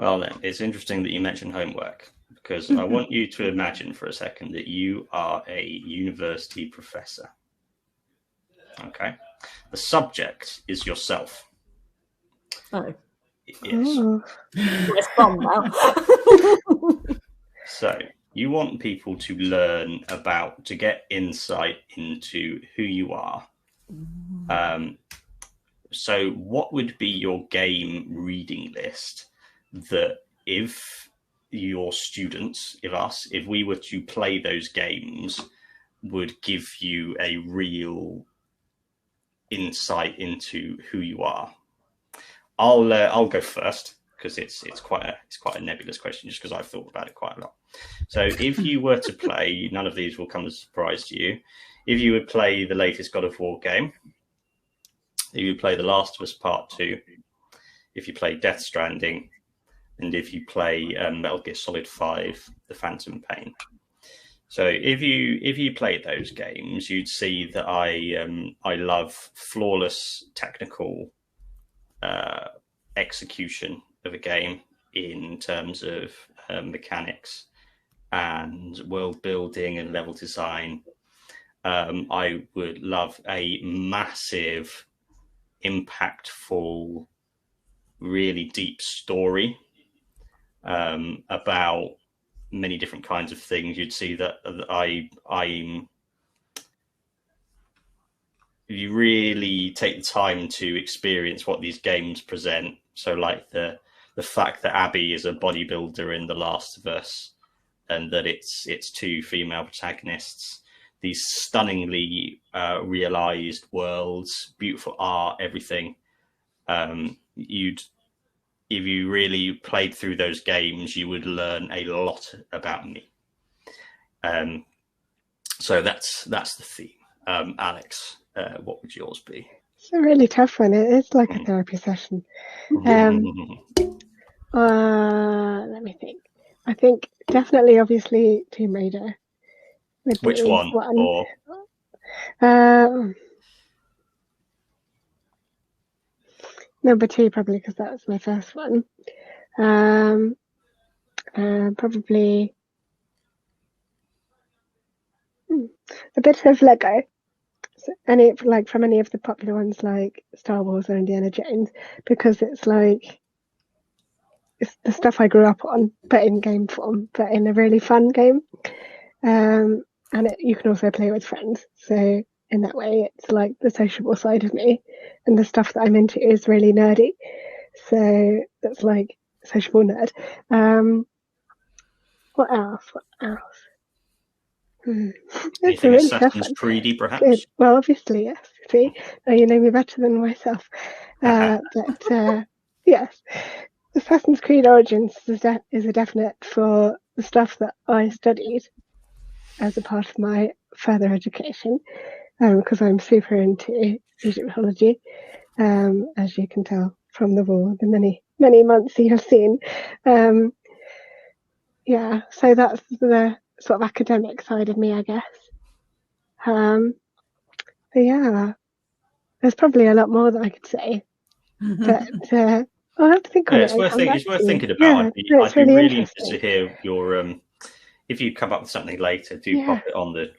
Well, then, it's interesting that you mentioned homework, because I want you to imagine for a second that you are a university professor. Okay. The subject is yourself. Oh. Yes. Oh. It's fun now. So you want people to learn to get insight into who you are. So what would be your game reading list that if your students, if we were to play those games, would give you a real insight into who you are? I'll go first, because it's quite a nebulous question, just because I've thought about it quite a lot. So if you were to play, none of these will come as a surprise to you. If you would play the latest God of War game, if you play The Last of Us Part 2, if you play Death Stranding, and if you play Metal Gear Solid 5, The Phantom Pain. So if you played those games, you'd see that I love flawless technical execution of a game in terms of mechanics and world building and level design. I would love a massive, impactful, really deep story about many different kinds of things. You'd see that you really take the time to experience what these games present. So like the fact that Abby is a bodybuilder in The Last of Us, and that it's two female protagonists, these stunningly realized worlds, beautiful art, everything. If you really played through those games, you would learn a lot about me. So that's the theme. Alex, what would yours be? It's a really tough one. It is like a therapy session. Let me think. I think definitely, obviously, Tomb Raider. Which one? Or... number 2, probably, because that was my first one. Probably a bit of Lego. From any of the popular ones like Star Wars or Indiana Jones, because it's like it's the stuff I grew up on, but in game form, but in a really fun game. And you can also play with friends. So in that way, it's like the sociable side of me, and the stuff that I'm into is really nerdy. So that's like sociable nerd. What else? Anything Assassin's Creedy, perhaps? Well, obviously, yes. See, you know me better than myself. But yes, Assassin's Creed Origins is a definite for the stuff that I studied as a part of my further education, because I'm super into Egyptology, as you can tell from the wall, the many months you have seen. Yeah, so that's the sort of academic side of me, I guess. But yeah, there's probably a lot more that I could say, but I'll have to think on it. It's worth thinking about. Yeah, I'd be really interested to hear your if you come up with something later, do pop it on the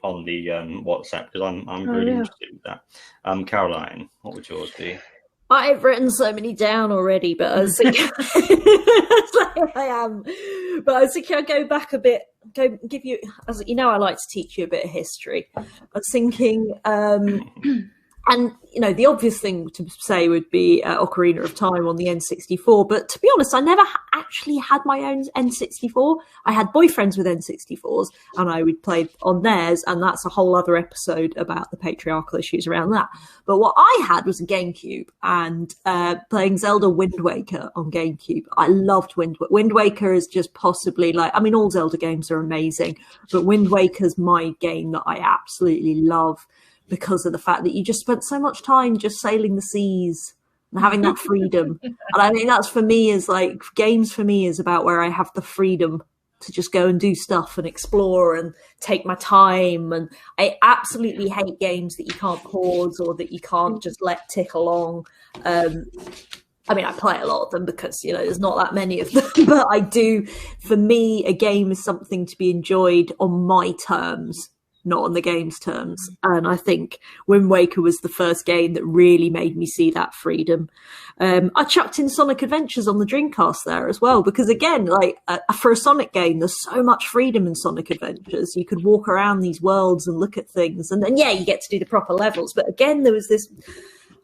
WhatsApp, because I'm really interested in that. Caroline, what would yours be? I've written so many down already, but I was thinking But I was thinking I'd go back a bit, give you, as you know, I like to teach you a bit of history. I was thinking, and the obvious thing to say would be Ocarina of Time on the N64. But to be honest, I never actually had my own N64. I had boyfriends with N64s, and I would play on theirs, and that's a whole other episode about the patriarchal issues around that. But what I had was a GameCube, and playing Zelda Wind Waker on GameCube. I loved Wind Waker. Wind Waker is just possibly all Zelda games are amazing, but Wind Waker's my game that I absolutely love, because of the fact that you just spent so much time just sailing the seas and having that freedom. And I think that's, for me, is like, games for me is about where I have the freedom to just go and do stuff and explore and take my time. And I absolutely hate games that you can't pause or that you can't just let tick along. I mean, I play a lot of them because, there's not that many of them, but I do, for me, a game is something to be enjoyed on my terms, not on the game's terms. And I think Wind Waker was the first game that really made me see that freedom. I chucked in Sonic Adventures on the Dreamcast there as well, because again, for a Sonic game, there's so much freedom in Sonic Adventures. You could walk around these worlds and look at things, and then, you get to do the proper levels. But again, there was this...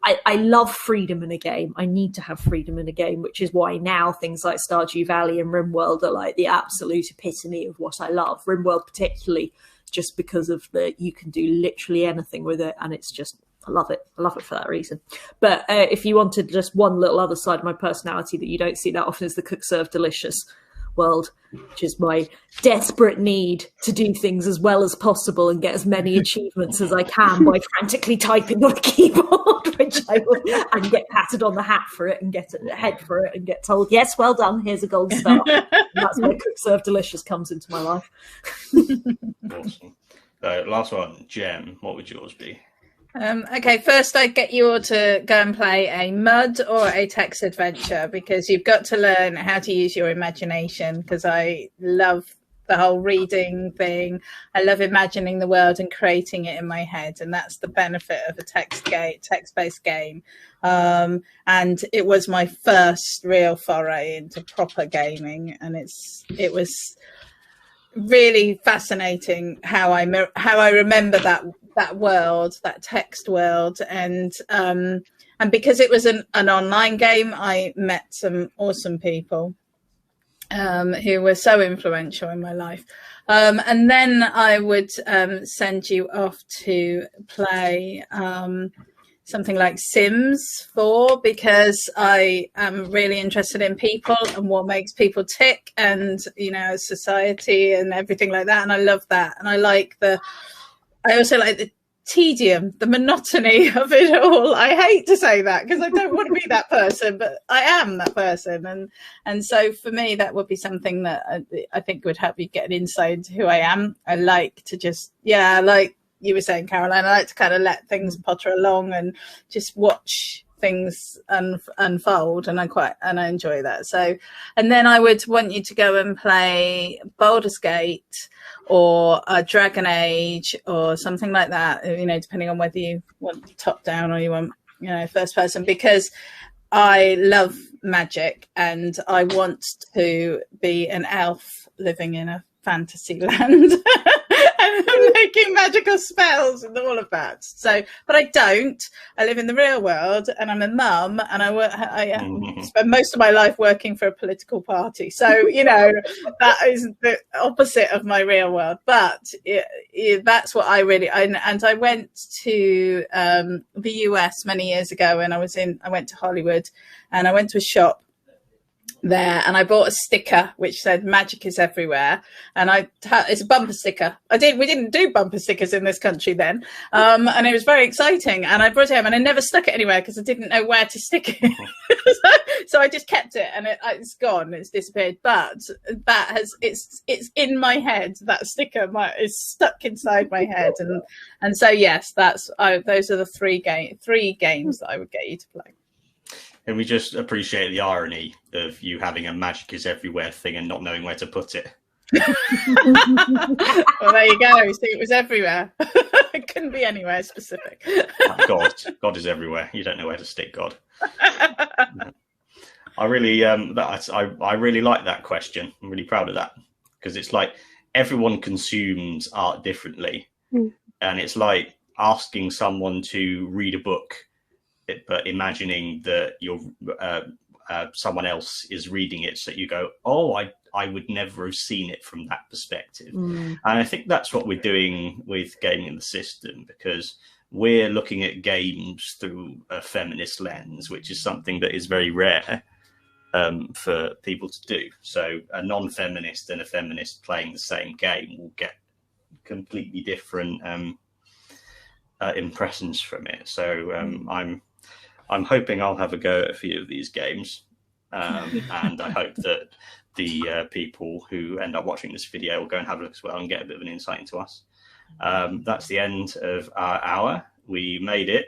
I love freedom in a game. I need to have freedom in a game, which is why now things like Stardew Valley and RimWorld are like the absolute epitome of what I love. RimWorld particularly, just because of you can do literally anything with it, and it's just, I love it. I love it for that reason. But if you wanted just one little other side of my personality that you don't see that often, is the Cook Serve Delicious world, which is my desperate need to do things as well as possible and get as many achievements as I can by frantically typing on a keyboard, which I will, and get patted on the hat for it and get a head for it and get told, yes, well done, here's a gold star. And that's where Cook Serve Delicious comes into my life. Awesome. Last one, Jem, what would yours be? Okay, first I'd get you all to go and play a mud or a text adventure, because you've got to learn how to use your imagination, because I love the whole reading thing. I love imagining the world and creating it in my head, and that's the benefit of a text-based game. And it was my first real foray into proper gaming, and it was really fascinating how I remember that world, that text world, and because it was an online game, I met some awesome people who were so influential in my life. And then I would send you off to play something like Sims 4, because I am really interested in people and what makes people tick, and society and everything like that. And I love that. And I also like the tedium, the monotony of it all. I hate to say that because I don't want to be that person, but I am that person. And so for me, that would be something that I think would help you get an insight into who I am. I like to just, like you were saying, Caroline, I like to kind of let things potter along and just watch things unfold, and I enjoy that. So, and then I would want you to go and play Baldur's Gate or Dragon Age or something like that, depending on whether you want top down or you want first person, because I love magic and I want to be an elf living in a fantasy land and making magical spells and all of that. So, but I don't. I live in the real world, and I'm a mum, and I spend most of my life working for a political party. So, that is the opposite of my real world. But that's what I really. And I went to the US many years ago, and I went to Hollywood, and I went to a shop there, and I bought a sticker which said "Magic is everywhere," and it's a bumper sticker. We didn't do bumper stickers in this country then, and it was very exciting. And I brought it home, and I never stuck it anywhere because I didn't know where to stick it. so I just kept it, and it's gone. It's disappeared. But it's in my head. That sticker is stuck inside my head, and so yes, those are the three games that I would get you to play. And we just appreciate the irony of you having a magic is everywhere thing and not knowing where to put it. Well, there you go. See, it was everywhere. It couldn't be anywhere specific. God is everywhere. You don't know where to stick God. I really, I really like that question. I'm really proud of that, because it's like everyone consumes art differently, and it's like asking someone to read a book, but imagining that you're someone else is reading it, so you go, oh, I would never have seen it from that perspective. And I think that's what we're doing with Gaming in the System, because we're looking at games through a feminist lens, which is something that is very rare for people to do. So a non-feminist and a feminist playing the same game will get completely different impressions from it. So I'm hoping I'll have a go at a few of these games, and I hope that the people who end up watching this video will go and have a look as well and get a bit of an insight into us. That's the end of our hour. We made it.